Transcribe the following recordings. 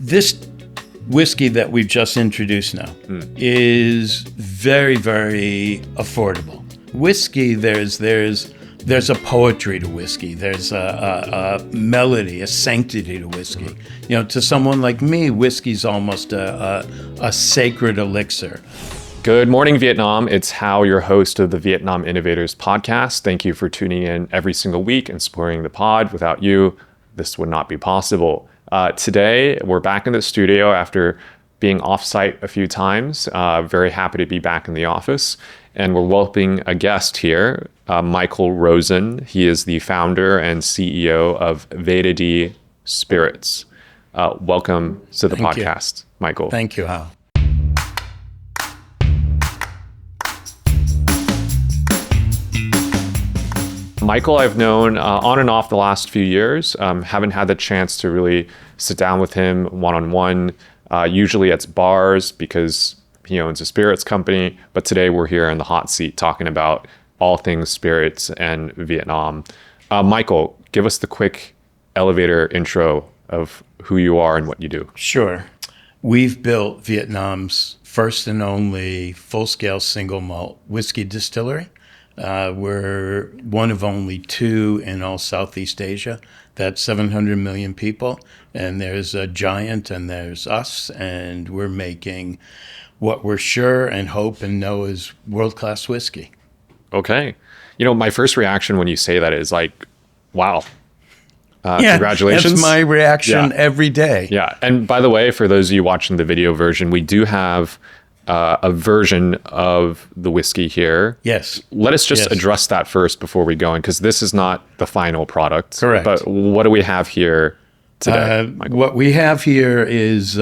This whiskey that we've just introduced now is very, very affordable. Whiskey, there's a poetry to whiskey. There's a melody, a sanctity to whiskey. You know, to someone like me, whiskey's almost a sacred elixir. Good morning, Vietnam. It's Hảo, your host of the Vietnam Innovators podcast. Thank you for tuning in every single week and supporting the pod. Without you, this would not be possible. Today, we're back in the studio after being off-site a few times. Very happy to be back in the office. And we're welcoming a guest here, Michael Rosen. He is the founder and CEO of Vad Spirits. Welcome to the podcast, Michael. Thank you, Hal. Michael, I've known on and off the last few years. Haven't had the chance to really sit down with him one-on-one. Usually it's bars because he owns a spirits company. But today we're here in the hot seat talking about all things spirits and Vietnam. Michael, give us the quick elevator intro of who you are and what you do. Sure. We've built Vietnam's first and only full-scale single malt whiskey distillery. We're one of only two in all Southeast Asia. That's 700 million people. And there's a giant and there's us. And we're making what we're sure and hope and know is world-class whiskey. Okay. You know, my first reaction when you say that is like, wow. Congratulations. That's my reaction every day. Yeah. And by the way, for those of you watching the video version, we do have a version of the whiskey here. Yes. Let us just address that first before we go in, because this is not the final product. Correct. But what do we have here today, Michael? What we have here is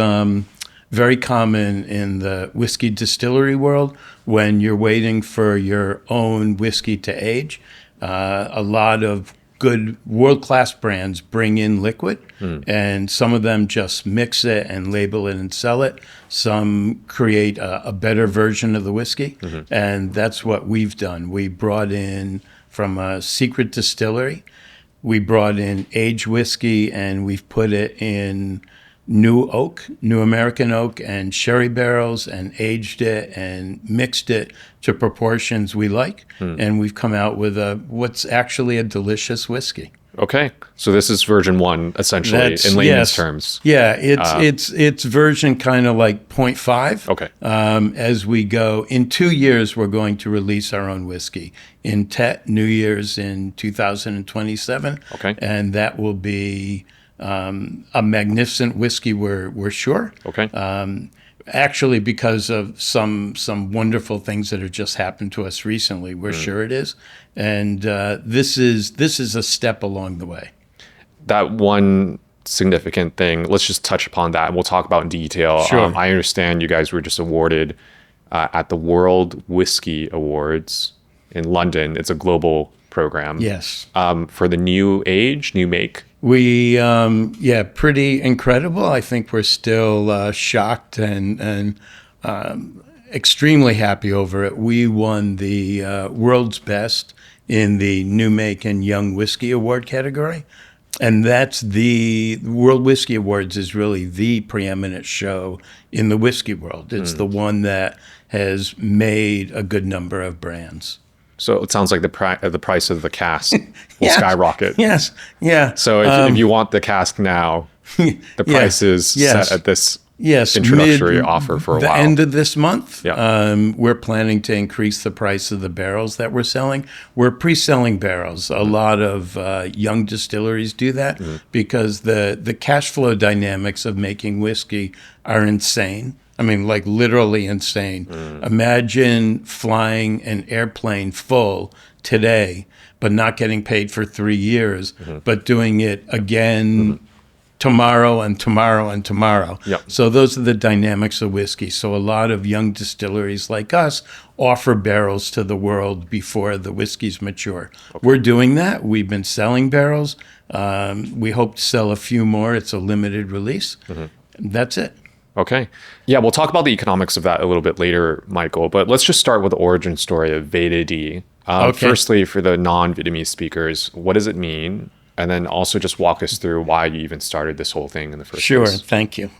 very common in the whiskey distillery world. When you're waiting for your own whiskey to age, a lot of good world-class brands bring in liquid, and some of them just mix it and label it and sell it. Some create a better version of the whiskey, and that's what we've done. We brought in from a secret distillery, we brought in aged whiskey, and we've put it in new American oak and sherry barrels, and aged it and mixed it to proportions we like. And we've come out with what's actually a delicious whiskey. Okay. So this is version 1, essentially, in layman's terms. Yeah, it's version kind of like 0.5. Okay. As we go, in 2 years, we're going to release our own whiskey. In Tet, New Year's in 2027. Okay. And that will be a magnificent whiskey, we're sure. Okay. Actually, because of some wonderful things that have just happened to us recently, we're sure it is. And this is a step along the way. That one significant thing, let's just touch upon that, and we'll talk about in detail. Sure. I understand you guys were just awarded at the World Whiskey Awards in London. It's a global program. Yes. For the new age, new make. We, pretty incredible. I think we're still shocked and extremely happy over it. We won the world's best in the New Make and Young Whiskey Award category. And that's the World Whiskey Awards is really the preeminent show in the whiskey world. It's the one that has made a good number of brands. So it sounds like the price of the cask will skyrocket. Yes, yeah. So if you want the cask now, the price is set at this introductory offer for a while. The end of this month, Yeah. We're planning to increase the price of the barrels that we're selling. We're pre-selling barrels. A lot of young distilleries do that because the cash flow dynamics of making whiskey are insane. I mean, like literally insane. Imagine flying an airplane full today, but not getting paid for 3 years, but doing it again tomorrow and tomorrow and tomorrow. Yep. So those are the dynamics of whiskey. So a lot of young distilleries like us offer barrels to the world before the whiskeys mature. Okay. We're doing that. We've been selling barrels. We hope to sell a few more. It's a limited release. That's it. Okay. Yeah, we'll talk about the economics of that a little bit later, Michael, but let's just start with the origin story of Vad. Okay. Firstly, for the non-Vietnamese speakers, what does it mean? And then also just walk us through why you even started this whole thing in the first Sure, place. thank you.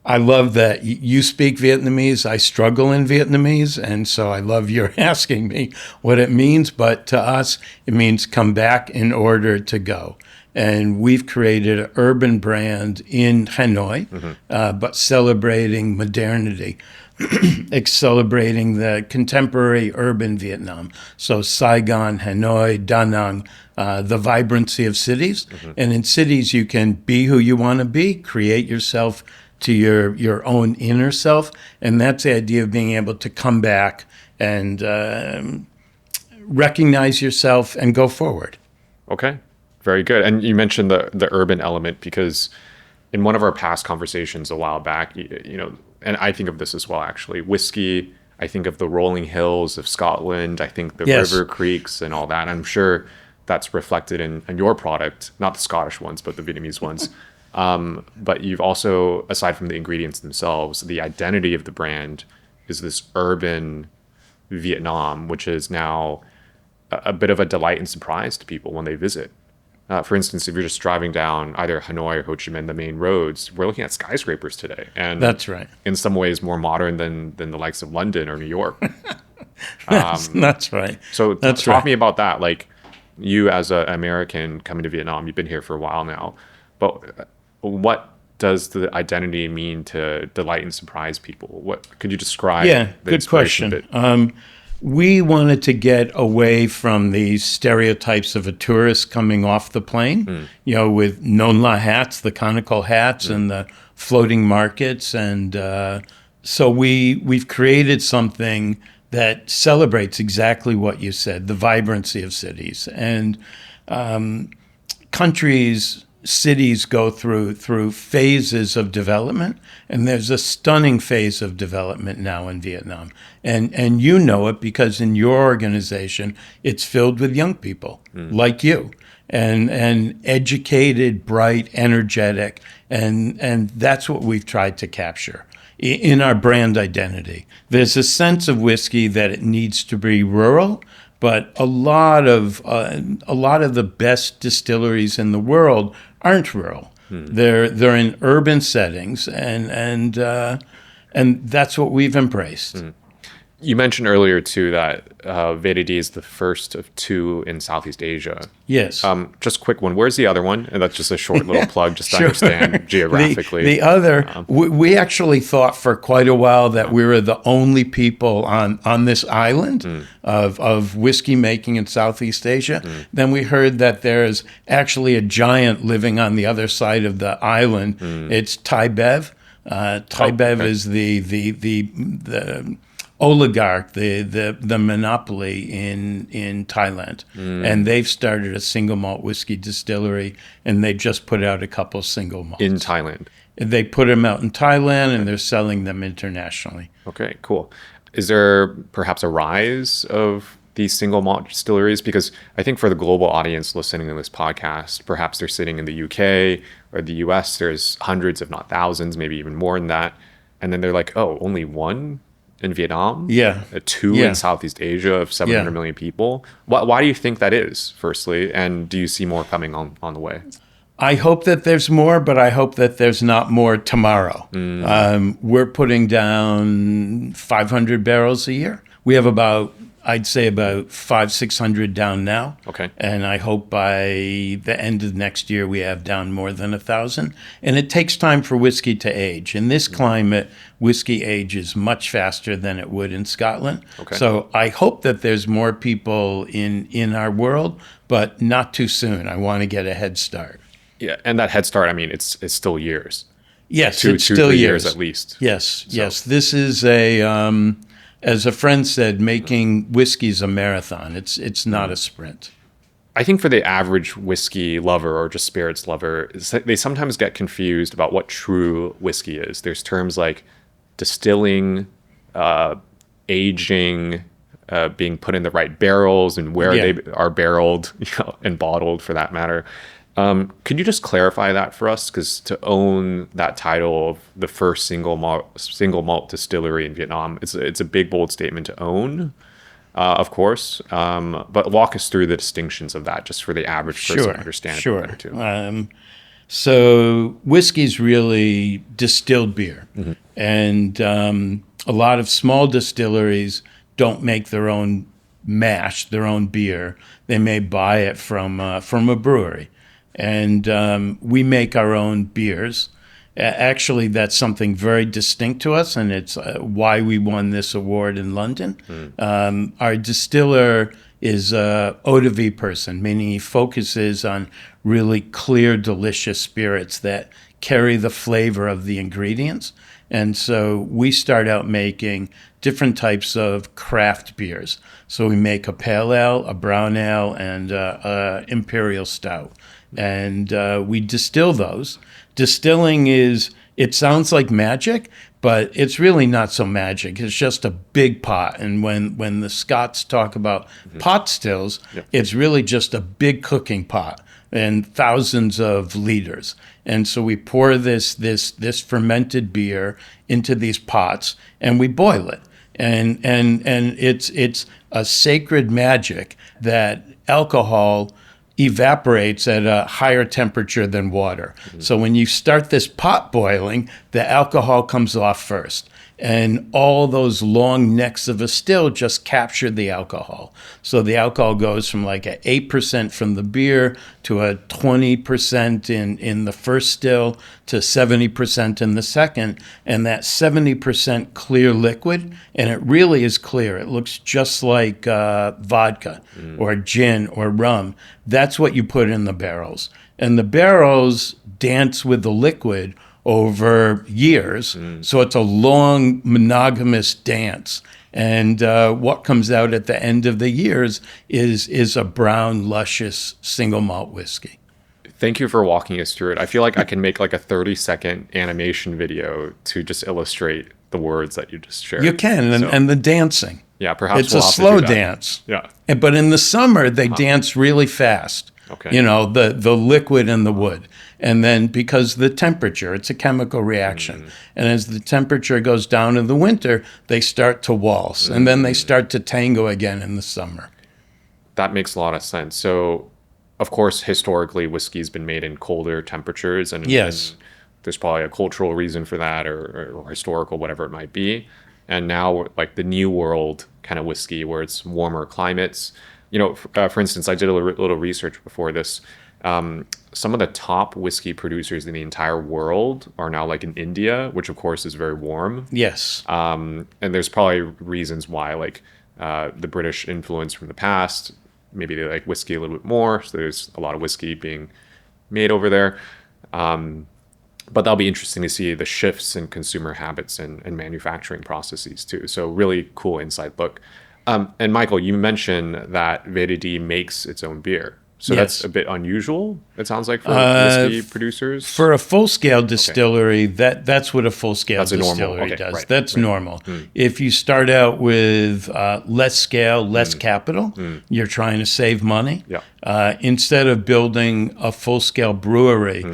I love that you speak Vietnamese. I struggle in Vietnamese, and so I love your asking me what it means. But to us, it means come back in order to go. And we've created an urban brand in Hanoi, but celebrating modernity, celebrating the contemporary urban Vietnam. So Saigon, Hanoi, Da Nang, the vibrancy of cities. And in cities, you can be who you want to be, create yourself to your own inner self. And that's the idea of being able to come back and recognize yourself and go forward. Okay, very good. And you mentioned the urban element because in one of our past conversations a while back, you know, and I think of this as well, actually, whiskey, I think of the rolling hills of Scotland, I think the Yes. river creeks and all that. I'm sure that's reflected in your product, not the Scottish ones, but the Vietnamese ones. But you've also, aside from the ingredients themselves, the identity of the brand is this urban Vietnam, which is now a bit of a delight and surprise to people when they visit. For instance, if you're just driving down either Hanoi or Ho Chi Minh, the main roads, we're looking at skyscrapers today. And That's right. in some ways more modern than the likes of London or New York. That's right. So That's talk right. me about that. Like you as an American coming to Vietnam, you've been here for a while now, but what does the identity mean to delight and surprise people? What could you describe? Yeah, the good inspiration question. bit? We wanted to get away from these stereotypes of a tourist coming off the plane, you know, with non-la hats, the conical hats, and the floating markets, and so we've created something that celebrates exactly what you said, the vibrancy of cities and countries. Cities go through phases of development, and there's a stunning phase of development now in Vietnam. And you know it because in your organization, it's filled with young people like you, and educated, bright, energetic, and that's what we've tried to capture in our brand identity. There's a sense of whiskey that it needs to be rural, but a lot of the best distilleries in the world aren't rural. They're in urban settings, and that's what we've embraced. You mentioned earlier too that VDD is the first of two in Southeast Asia. Yes. Just a quick one. Where's the other one? And that's just a short little plug, just to Sure. understand geographically. The other, we actually thought for quite a while that we were the only people on this island of whiskey making in Southeast Asia. Then we heard that there's actually a giant living on the other side of the island. It's Thai Bev. Thai Bev okay. is the oligarch, the monopoly in Thailand, and they've started a single malt whiskey distillery, and they just put out a couple single malts in Thailand. They put them out in Thailand, and they're selling them internationally. Okay, cool. Is there perhaps a rise of these single malt distilleries? Because I think for the global audience listening to this podcast, perhaps they're sitting in the UK or the US, there's hundreds, if not thousands, maybe even more than that. And then they're like, oh, only one in Vietnam? Yeah. Two Yeah. in Southeast Asia of 700 million people? Why do you think that is, firstly? And do you see more coming on the way? I hope that there's more, but I hope that there's not more tomorrow. We're putting down 500 barrels a year. We have I'd say about 500-600 down now. Okay. And I hope by the end of next year we have down more than 1,000. And it takes time for whiskey to age. In this climate, whiskey ages much faster than it would in Scotland. Okay. So I hope that there's more people in our world, but not too soon. I want to get a head start. Yeah, and that head start, I mean, it's still years. Yes, Two, it's 3 still years at least. Yes, yes. This is as a friend said, making whiskey's a marathon. It's not a sprint. I think for the average whiskey lover or just spirits lover, they sometimes get confused about what true whiskey is. There's terms like distilling, aging, being put in the right barrels and where Yeah. they are barreled, and bottled for that matter. Could you just clarify that for us? Because to own that title of the first single malt distillery in Vietnam, it's a big, bold statement to own. of course. But walk us through the distinctions of that, just for the average person to understand it better too. So whiskey's really distilled beer, and a lot of small distilleries don't make their own mash, their own beer. They may buy it from a brewery, and we make our own beers. Actually, that's something very distinct to us, and it's why we won this award in London. Our distiller is a eau de vie person, meaning he focuses on really clear, delicious spirits that carry the flavor of the ingredients. And so we start out making different types of craft beers. So we make a pale ale, a brown ale, and a imperial stout. And we distill those. Distilling it sounds like magic, but it's really not so magic. It's just a big pot. And when the Scots talk about pot stills, it's really just a big cooking pot and thousands of liters. And so we pour this fermented beer into these pots and we boil it. And it's a sacred magic that alcohol evaporates at a higher temperature than water. So when you start this pot boiling, the alcohol comes off first. And all those long necks of a still just capture the alcohol. So the alcohol goes from like an 8% from the beer to a 20% in the first still to 70% in the second. And that 70% clear liquid, and it really is clear. It looks just like vodka or gin or rum. That's what you put in the barrels. And the barrels dance with the liquid over years. So it's a long monogamous dance. And what comes out at the end of the years is a brown, luscious single malt whiskey. Thank you for walking us through it. I feel like I can make like a 30-second animation video to just illustrate the words that you just shared. You can, and the dancing. Yeah, perhaps it's a slow dance. Yeah. But in the summer, they dance really fast. Okay. You know, the liquid and the wood. And then because the temperature, it's a chemical reaction. And as the temperature goes down in the winter, they start to waltz. And then they start to tango again in the summer. That makes a lot of sense. So, of course, historically, whiskey's been made in colder temperatures. And, yes. And there's probably a cultural reason for that or historical, whatever it might be. And now, like the new world kind of whiskey where it's warmer climates. You know, for instance, I did a little research before this. Some of the top whiskey producers in the entire world are now like in India, which of course is very warm. Yes. And there's probably reasons why, like the British influence from the past, maybe they like whiskey a little bit more. So there's a lot of whiskey being made over there. But that'll be interesting to see the shifts in consumer habits and manufacturing processes too. So really cool inside look. And Michael, you mentioned that VDD makes its own beer. So that's a bit unusual, it sounds like, for whiskey producers? For a full-scale distillery, that's what a full-scale distillery does. Right, that's normal. If you start out with less scale, less capital, you're trying to save money. Instead of building a full-scale brewery,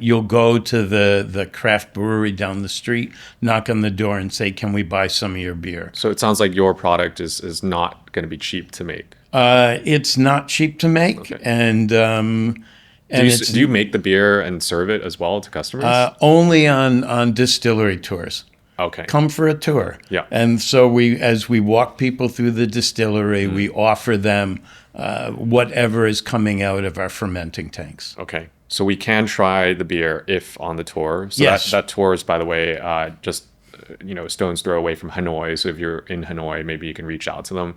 you'll go to the craft brewery down the street, knock on the door and say, can we buy some of your beer? So it sounds like your product is not going to be cheap to make. It's not cheap to make, and do you make the beer and serve it as well to customers? Only on distillery tours. Okay. Come for a tour. Yeah. And so as we walk people through the distillery, we offer them whatever is coming out of our fermenting tanks. Okay. So we can try the beer if on the tour. So yes. that tour is, by the way, just a stone's throw away from Hanoi. So if you're in Hanoi, maybe you can reach out to them.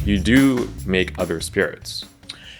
You do make other spirits.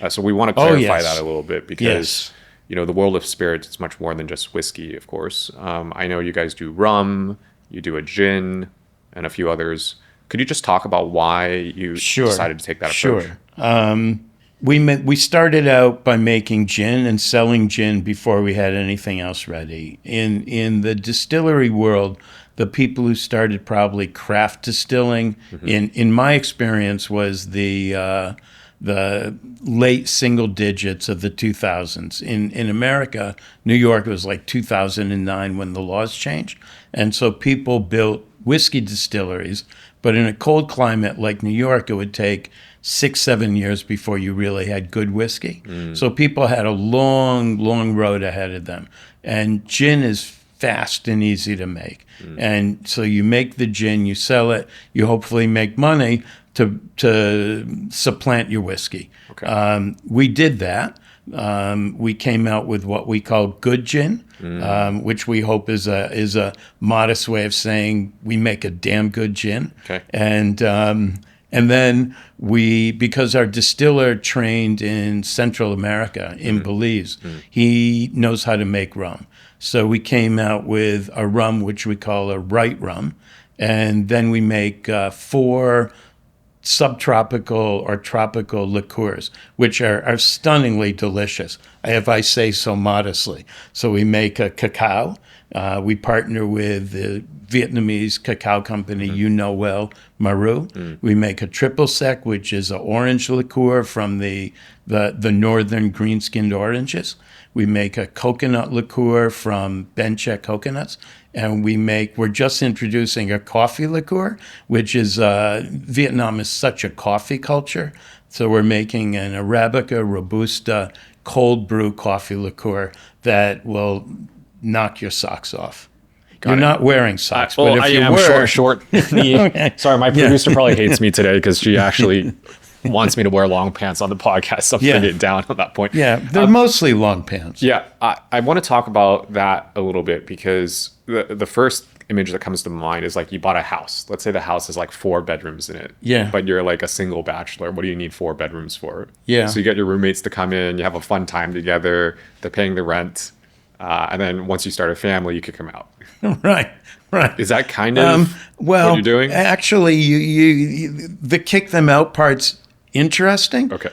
So we want to clarify that a little bit because, the world of spirits is much more than just whiskey, of course. I know you guys do rum, you do a gin, and a few others. Could you just talk about why you decided to take that approach? Sure. We started out by making gin and selling gin before we had anything else ready. In the distillery world, the people who started probably craft distilling, in my experience, was the the late single digits of the 2000s. In America, New York, it was like 2009 when the laws changed. And so people built whiskey distilleries, but in a cold climate like New York, it would take 6-7 years before you really had good whiskey. So people had a long road ahead of them. And gin is fast and easy to make. And so you make the gin, you sell it, you hopefully make money to supplant your whiskey. Okay. We did that. We came out with what we call good gin, which we hope is a modest way of saying we make a damn good gin. Okay. And then because our distiller trained in Central America, in Belize, he knows how to make rum. So we came out with a rum which we call a right rum, and then we make 4 subtropical or tropical liqueurs, which are stunningly delicious, if I say so modestly. So we make a cacao. We partner with the Vietnamese cacao company you know well, Maru. We make a triple sec, which is an orange liqueur from the northern green-skinned oranges. We make a coconut liqueur from Benche coconuts. And we're just introducing a coffee liqueur, which is, Vietnam is such a coffee culture. So we're making an Arabica Robusta cold brew coffee liqueur that will knock your socks off. You're not wearing socks, Well, but if I you am were, short. Okay. Sorry, my producer probably hates me today because she actually wants me to wear long pants on the podcast. So I'm putting it down on that point. Yeah, they're mostly long pants. Yeah, I want to talk about that a little bit because the first image that comes to mind is like you bought a house. Let's say the house has like 4 bedrooms in it. Yeah. But you're like a single bachelor. What do you need 4 bedrooms for? Yeah. So you get your roommates to come in, you have a fun time together, they're paying the rent. And then once you start a family, you kick them out. Right. Is that kind of what you're doing? Actually, you the kick them out part's interesting. Okay.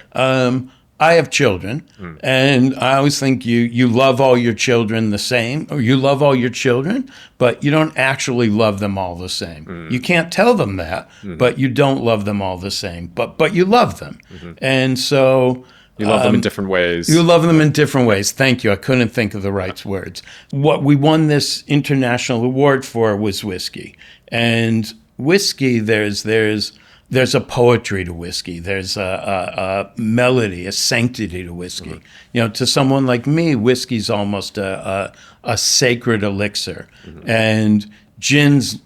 I have children, and I always think you love all your children the same, or you love all your children, but you don't actually love them all the same. You can't tell them that, but you don't love them all the same, but you love them. And so You love them in different ways. you love them in different ways. Thank you. I couldn't think of the right words. What we won this international award for was whiskey. And whiskey, there's a poetry to whiskey. There's a melody, a sanctity to whiskey. You know, to someone like me, whiskey's almost a sacred elixir. And gin's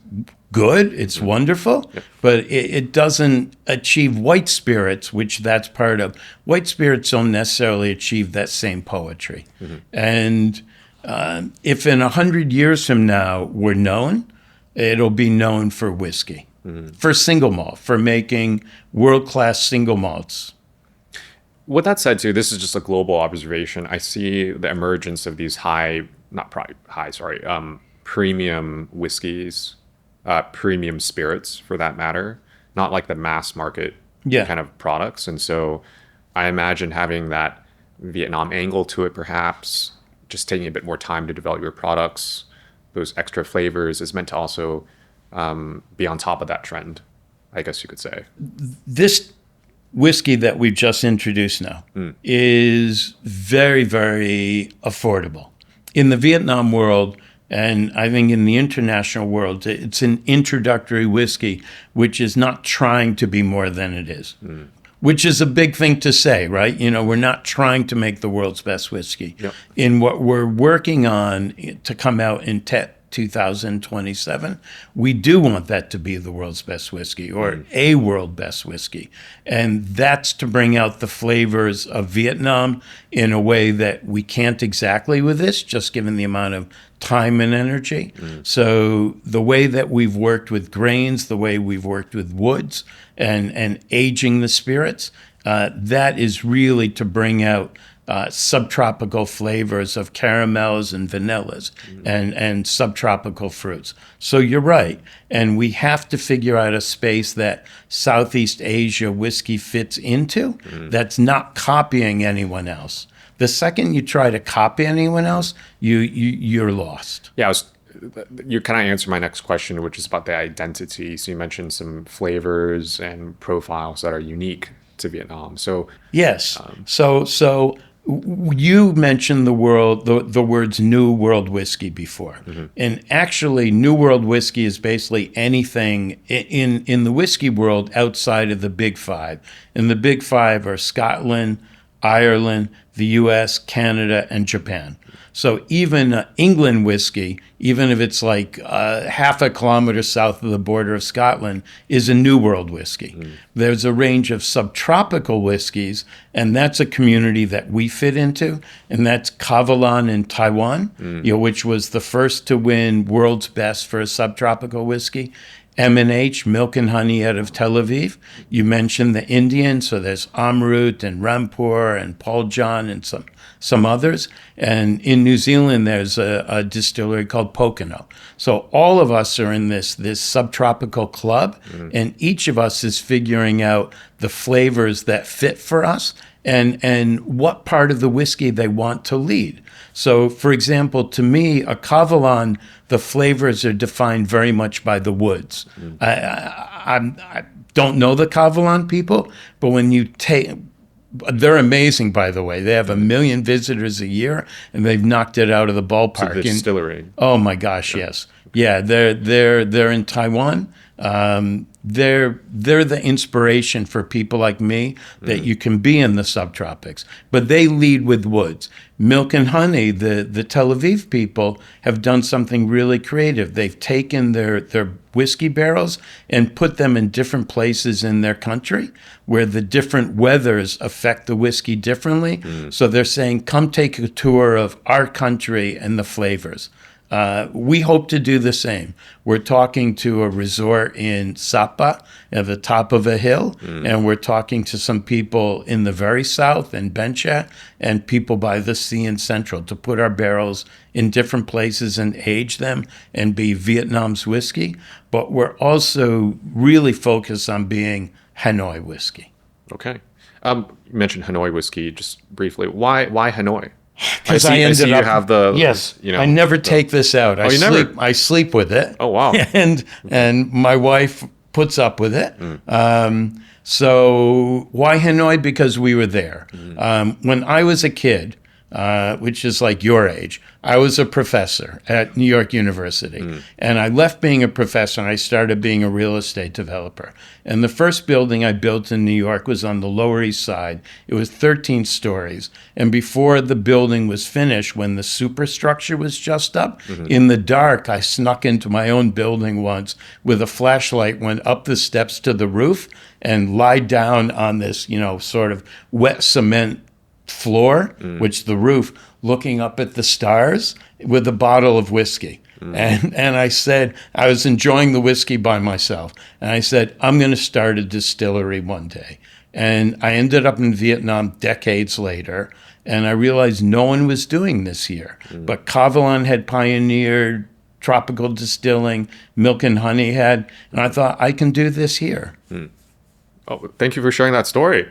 good, it's wonderful, but it doesn't achieve white spirits, which that's part of. White spirits don't necessarily achieve that same poetry. And if in 100 years from now we're known, it'll be known for whiskey, for single malt, for making world-class single malts. With that said, too, this is just a global observation. I see the emergence of these premium whiskeys, premium spirits for that matter, not like the mass market kind of products. And so I imagine having that Vietnam angle to it, perhaps just taking a bit more time to develop your products, those extra flavors is meant to also be on top of that trend, I guess you could say. This whiskey that we've just introduced now is very, very affordable. In the Vietnam world, and I think in the international world, it's an introductory whiskey, which is not trying to be more than it is, which is a big thing to say, right? You know, we're not trying to make the world's best whiskey. In what we're working on to come out in 2027, we do want that to be the world's best whiskey or a world best whiskey. And that's to bring out the flavors of Vietnam in a way that we can't exactly with this, just given the amount of time and energy. So the way that we've worked with grains, the way we've worked with woods and aging the spirits, that is really to bring out subtropical flavors of caramels and vanillas and subtropical fruits. So you're right. And we have to figure out a space that Southeast Asia whiskey fits into that's not copying anyone else. The second you try to copy anyone else, you're lost. Yeah, you kind of answered my next question, which is about the identity. So you mentioned some flavors and profiles that are unique to Vietnam. So Yes. So you mentioned the words New World whiskey before, and actually, New World whiskey is basically anything in the whiskey world outside of the Big Five. And the Big Five are Scotland, Ireland, the U.S., Canada, and Japan. So even England whiskey, even if it's like half a kilometer south of the border of Scotland, is a New World whiskey. There's a range of subtropical whiskeys, and that's a community that we fit into, and that's Kavalan in Taiwan, which was the first to win World's Best for a subtropical whiskey. M&H, Milk and Honey out of Tel Aviv. You mentioned the Indian, so there's Amrut and Rampur and Paul John and some others. And in New Zealand, there's a distillery called Pocono. So all of us are in this subtropical club, and each of us is figuring out the flavors that fit for us and what part of the whiskey they want to lead. So, for example, to me, a Kavalan, the flavors are defined very much by the woods. I don't know the Kavalan people, but when you take... They're amazing, by the way. They have 1 million visitors a year, and they've knocked it out of the ballpark. So the distillery. Oh my gosh, yes, yeah. They're in Taiwan. They're the inspiration for people like me that you can be in the subtropics, but they lead with woods. Milk and Honey, the Tel Aviv people have done something really creative. They've taken their whiskey barrels and put them in different places in their country where the different weathers affect the whiskey differently. So they're saying, come take a tour of our country and the flavors. We hope to do the same. We're talking to a resort in Sapa at the top of a hill, and we're talking to some people in the very south in Bencha and people by the sea in Central to put our barrels in different places and age them and be Vietnam's whiskey. But we're also really focused on being Hanoi whiskey. Okay. You mentioned Hanoi whiskey just briefly. Why Hanoi? Because I ended up. You have the, yes, I never take this out. I sleep with it. Oh wow! And my wife puts up with it. So why Hanoi? Because we were there. When I was a kid, which is like your age, I was a professor at New York University. And I left being a professor and I started being a real estate developer. And the first building I built in New York was on the Lower East Side. It was 13 stories. And before the building was finished, when the superstructure was just up, in the dark, I snuck into my own building once with a flashlight, went up the steps to the roof and lied down on this, sort of wet cement floor, which the roof, looking up at the stars with a bottle of whiskey. And I said, I was enjoying the whiskey by myself. And I said, I'm going to start a distillery one day. And I ended up in Vietnam decades later. And I realized no one was doing this here. But Kavalan had pioneered tropical distilling, Milk and Honey had. And I thought, I can do this here. Oh, thank you for sharing that story.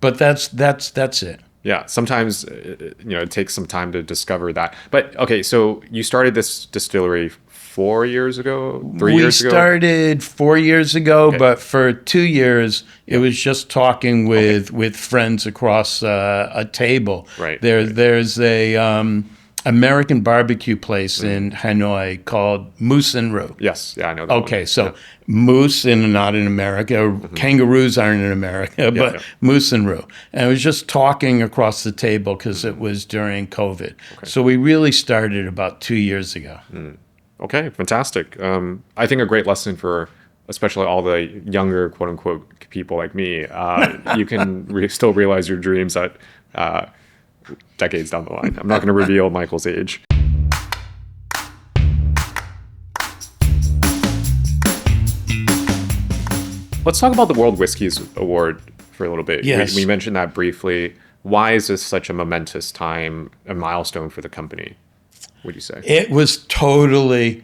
But that's it. Yeah, sometimes it takes some time to discover that. But okay, so you started this distillery 4 years ago, 3 years ago? We started 4 years ago, but for 2 years, it was just talking with friends across a table. Right. There's a American barbecue place in Hanoi called Moose and Roo. Yes, yeah, I know that Okay, so moose not in America, kangaroos aren't in America, but Moose and Roo. And I was just talking across the table because it was during COVID. Okay. So we really started about 2 years ago. Okay, fantastic. I think a great lesson for especially all the younger, quote unquote, people like me. You can still realize your dreams at decades down the line. I'm not going to reveal Michael's age. Let's talk about the World Whiskies Award for a little bit. Yes. We mentioned that briefly. Why is this such a momentous time, a milestone for the company, would you say? It was totally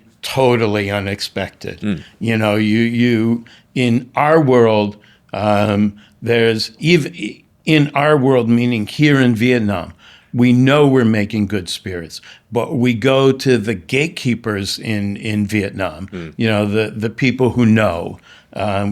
unexpected. You in our world, there's even in our world, meaning here in Vietnam, we know we're making good spirits, but we go to the gatekeepers in Vietnam, the people who know.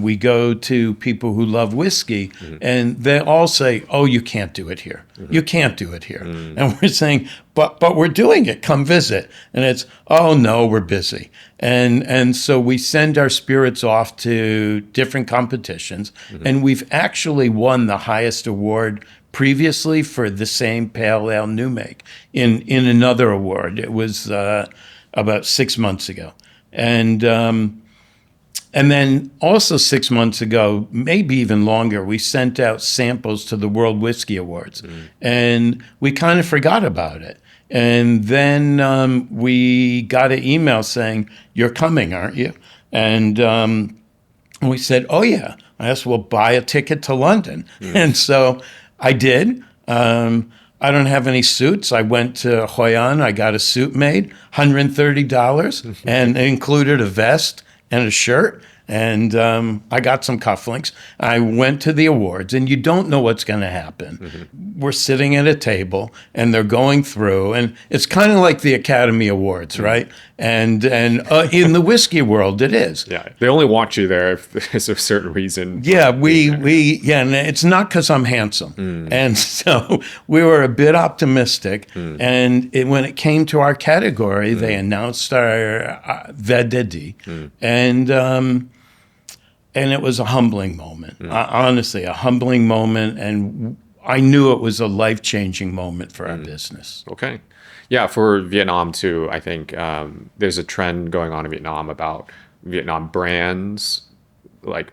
We go to people who love whiskey, and they all say, "Oh, you can't do it here. You can't do it here." And we're saying, "But we're doing it. Come visit." And it's, "Oh no, we're busy." And so we send our spirits off to different competitions, and we've actually won the highest award previously for the same pale ale new make in another award. It was about 6 months ago, and then also 6 months ago, maybe even longer, we sent out samples to the World Whiskey Awards, and we kind of forgot about it. And then we got an email saying, "You're coming, aren't you?" And we said, "Oh yeah." I asked, "Well, buy a ticket to London." And so I did. I don't have any suits. I went to Hoi An. I got a suit made, $130, and it included a vest and a shirt, and I got some cufflinks. I went to the awards, and you don't know what's going to happen. We're sitting at a table, and they're going through, and it's kind of like the Academy Awards, right? And in the whiskey world, it is. Yeah, they only want you there if there's a certain reason. Yeah, and it's not because I'm handsome. And so we were a bit optimistic. And when it came to our category, they announced our VDD. And it was a humbling moment, honestly, a humbling moment. And I knew it was a life-changing moment for our business. Okay. Yeah, for Vietnam too, I think there's a trend going on in Vietnam about Vietnam brands, like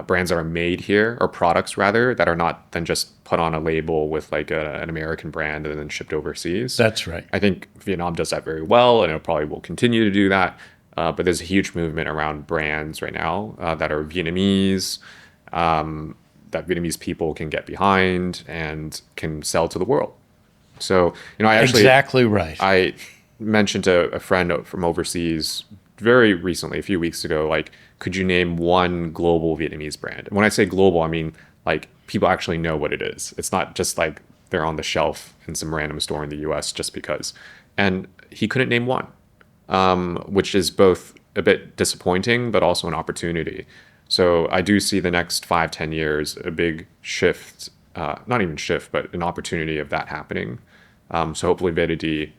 brands that are made here, or products rather, that are not then just put on a label with like an American brand and then shipped overseas. That's right. I think Vietnam does that very well, and it probably will continue to do that. But there's a huge movement around brands right now that are Vietnamese, that Vietnamese people can get behind and can sell to the world. So, I actually... Exactly right. I mentioned to a friend from overseas very recently, a few weeks ago, like, could you name one global Vietnamese brand? And when I say global, I mean, like, people actually know what it is. It's not just like they're on the shelf in some random store in the US just because. And he couldn't name one, which is both a bit disappointing, but also an opportunity. So I do see the next 5-10 years, a big shift, not even shift, but an opportunity of that happening. So hopefully VDD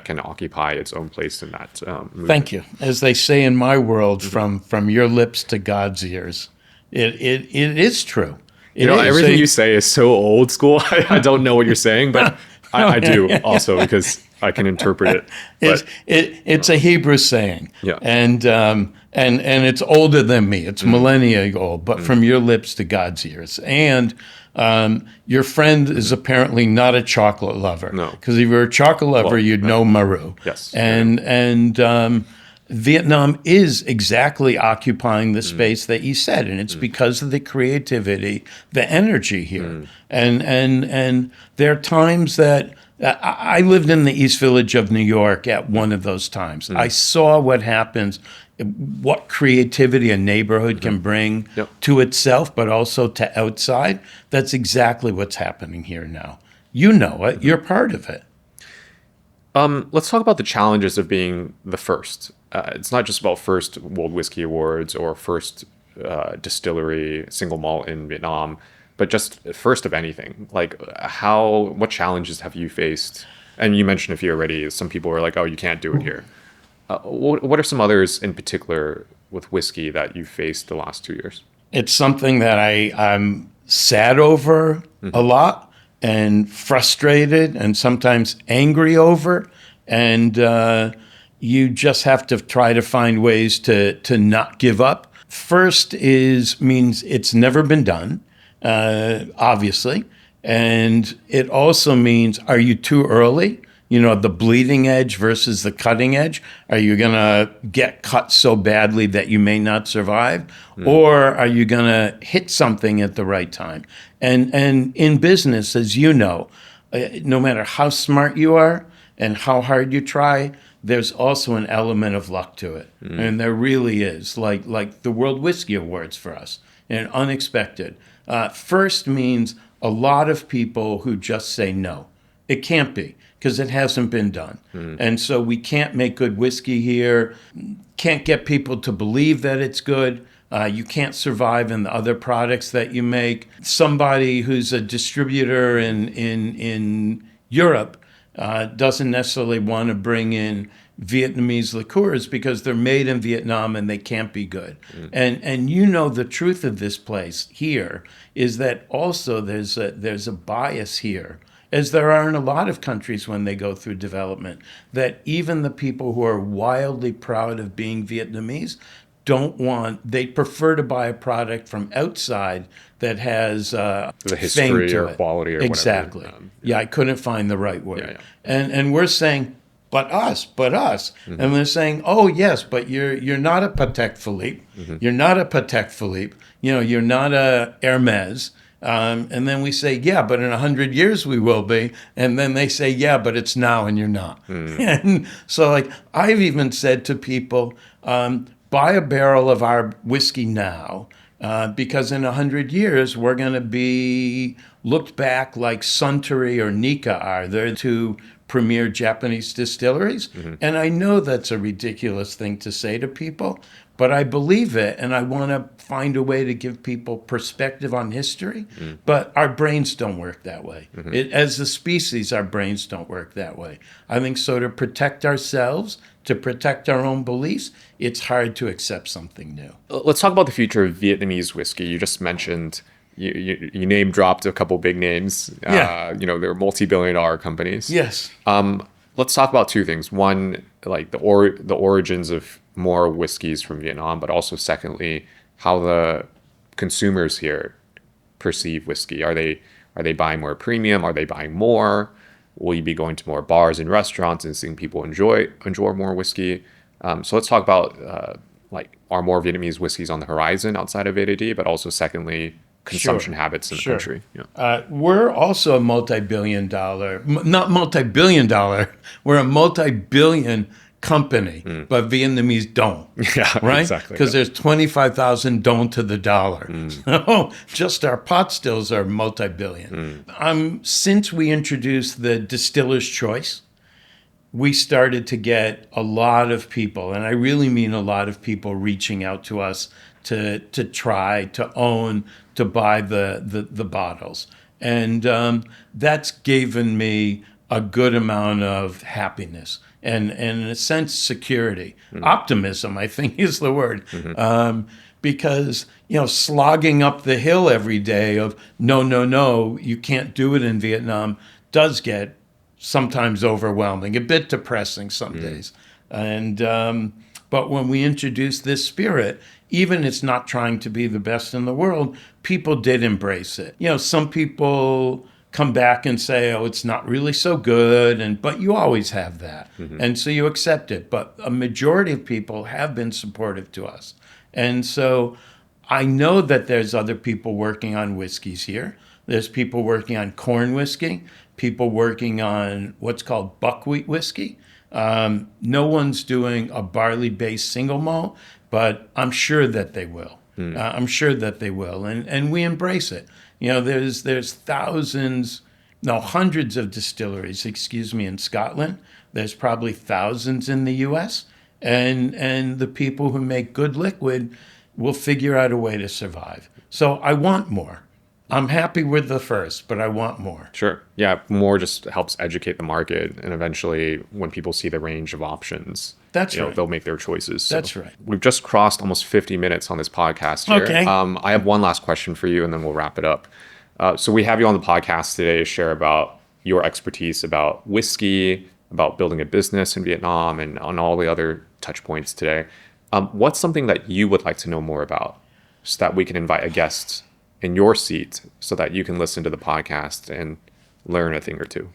can occupy its own place in that movement. Thank you. As they say in my world, from your lips to God's ears, it is true. Everything you say is so old school. I don't know what you're saying, but I do also, because I can interpret it. It's a Hebrew saying, and it's older than me. It's millennia old, but from your lips to God's ears. And your friend is apparently not a chocolate lover. No, because if you were a chocolate lover, you'd know Maru. Yes, and Vietnam is exactly occupying the space that you said, and it's because of the creativity, the energy here, and there are times that. I lived in the East Village of New York at one of those times. I saw what happens, what creativity a neighborhood can bring to itself, but also to outside. That's exactly what's happening here now. You know it. You're part of it. Let's talk about the challenges of being the first. It's not just about first World Whiskey Awards or first distillery single malt in Vietnam, but just first of anything. Like what challenges have you faced? And you mentioned a few already. Some people were like, "Oh, you can't do it here." What are some others in particular with whiskey that you faced the last 2 years? It's something that I'm sad over a lot, and frustrated, and sometimes angry over. And you just have to try to find ways to not give up. First means it's never been done. Obviously. And it also means, are you too early? The bleeding edge versus the cutting edge. Are you going to get cut so badly that you may not survive? Or are you going to hit something at the right time? And in business, as you know, no matter how smart you are and how hard you try, there's also an element of luck to it. And there really is, like the World Whiskey Awards for us, and unexpected. First means a lot of people who just say no. It can't be, because it hasn't been done. And so we can't make good whiskey here, can't get people to believe that it's good. You can't survive in the other products that you make. Somebody who's a distributor in Europe doesn't necessarily want to bring in Vietnamese liqueurs because they're made in Vietnam and they can't be good. And you know the truth of this place here is that also there's a bias here, as there are in a lot of countries when they go through development, that even the people who are wildly proud of being Vietnamese they prefer to buy a product from outside that has The fame history to or it. quality or exactly. whatever. Yeah, I couldn't find the right word. Yeah. And we're saying, but us. And they're saying, oh yes, but you're not a Patek Philippe. You're not a Patek Philippe. You're not a Hermes. And then we say, yeah, but in 100 years we will be. And then they say, yeah, but it's now and you're not. And so I've even said to people, buy a barrel of our whiskey now, because in 100 years we're going to be looked back like Suntory or Nikka are. They're two premier Japanese distilleries. And I know that's a ridiculous thing to say to people, but I believe it, and I want to find a way to give people perspective on history. But our brains don't work that way. As a species, our brains don't work that way. I think so to protect ourselves, to protect our own beliefs, it's hard to accept something new. Let's talk about the future of Vietnamese whiskey. You just mentioned, you name dropped a couple big names. Yeah. They're multi-billion-dollar companies. Yes. Let's talk about two things. One, like the origins of more whiskeys from Vietnam, but also secondly, how the consumers here perceive whiskey. Are they buying more premium? Are they buying more? Will you be going to more bars and restaurants and seeing people enjoy more whiskey? So let's talk about are more Vietnamese whiskeys on the horizon outside of VAD, but also secondly, consumption habits in the country. Yeah. We're also a not multi-billion dollar, we're a multi-billion company, but Vietnamese don't. Yeah, right? Exactly. Because there's 25,000 don't to the dollar. So just our pot stills are multi-billion. Since we introduced the distiller's choice, we started to get a lot of people, and I really mean a lot of people, reaching out to us to try, to own, to buy the bottles. And that's given me a good amount of happiness and in a sense, security. Optimism, I think, is the word. Because, slogging up the hill every day of, no, you can't do it in Vietnam, does get sometimes overwhelming, a bit depressing some days. And but when we introduced this spirit, even it's not trying to be the best in the world, people did embrace it. Some people come back and say, oh, it's not really so good, but you always have that. And so you accept it. But a majority of people have been supportive to us. And so I know that there's other people working on whiskeys here. There's people working on corn whiskey, people working on what's called buckwheat whiskey. No one's doing a barley-based single malt, but I'm sure that they will. I'm sure that they will, and we embrace it. There's hundreds of distilleries, in Scotland. There's probably thousands in the U.S., and the people who make good liquid will figure out a way to survive. So I want more. I'm happy with the first, but I want more. Sure. Yeah, more just helps educate the market, and eventually when people see the range of options, That's right. They'll make their choices. So That's right. We've just crossed almost 50 minutes on this podcast here. Okay. I have one last question for you, and then we'll wrap it up. So we have you on the podcast today to share about your expertise about whiskey, about building a business in Vietnam, and on all the other touch points today. What's something that you would like to know more about so that we can invite a guest in your seat so that you can listen to the podcast and learn a thing or two?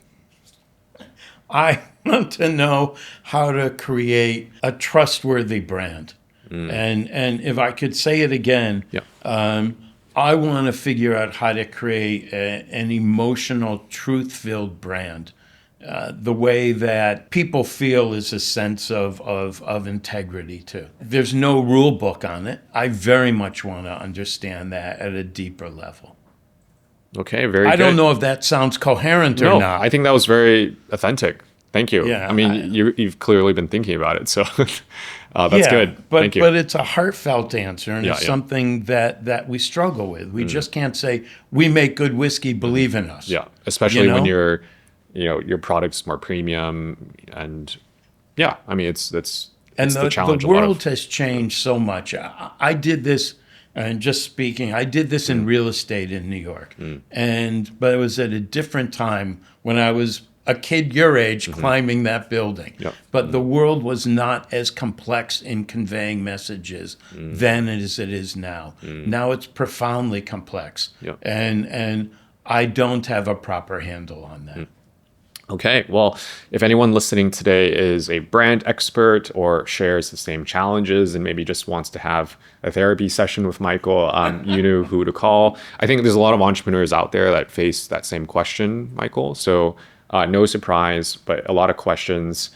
I want to know how to create a trustworthy brand. And if I could say it again, I want to figure out how to create an emotional, truth-filled brand. The way that people feel is a sense of integrity, too. There's no rule book on it. I very much want to understand that at a deeper level. Okay, very I good. don't know if that sounds coherent or No, not. I think that was very authentic. Thank you. Yeah, I mean, you've clearly been thinking about it, so that's good. But, Thank you. But it's a heartfelt answer, and it's Yeah. something that we struggle with. We just can't say, we make good whiskey, believe in us. Yeah, especially when know? your product's more premium, and yeah, I mean it's And the challenge. the world has changed so much. I did this, and just speaking, I did this in real estate in New York, but it was at a different time when I was a kid your age climbing that building. Yep. But the world was not as complex in conveying messages then as it is now. Now it's profoundly complex, Yep. and I don't have a proper handle on that. Okay, well, if anyone listening today is a brand expert or shares the same challenges and maybe just wants to have a therapy session with Michael, you know who to call. I think there's a lot of entrepreneurs out there that face that same question, Michael. So no surprise, but a lot of questions.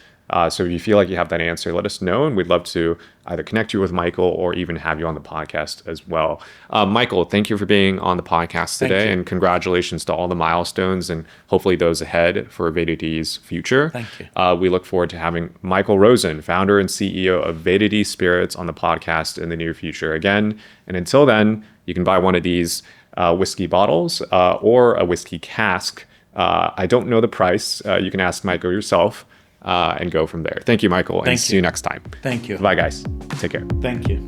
So if you feel like you have that answer, let us know, and we'd love to either connect you with Michael or even have you on the podcast as well. Michael, thank you for being on the podcast today, and congratulations to all the milestones and hopefully those ahead for Vad future. Thank you. We look forward to having Michael Rosen, founder and CEO of Vad Spirits, on the podcast in the near future again. And until then, you can buy one of these whiskey bottles or a whiskey cask. I don't know the price. You can ask Michael yourself. And go from there. Thank you, Michael, and see you next time. Thank you. Bye, guys. Take care. Thank you.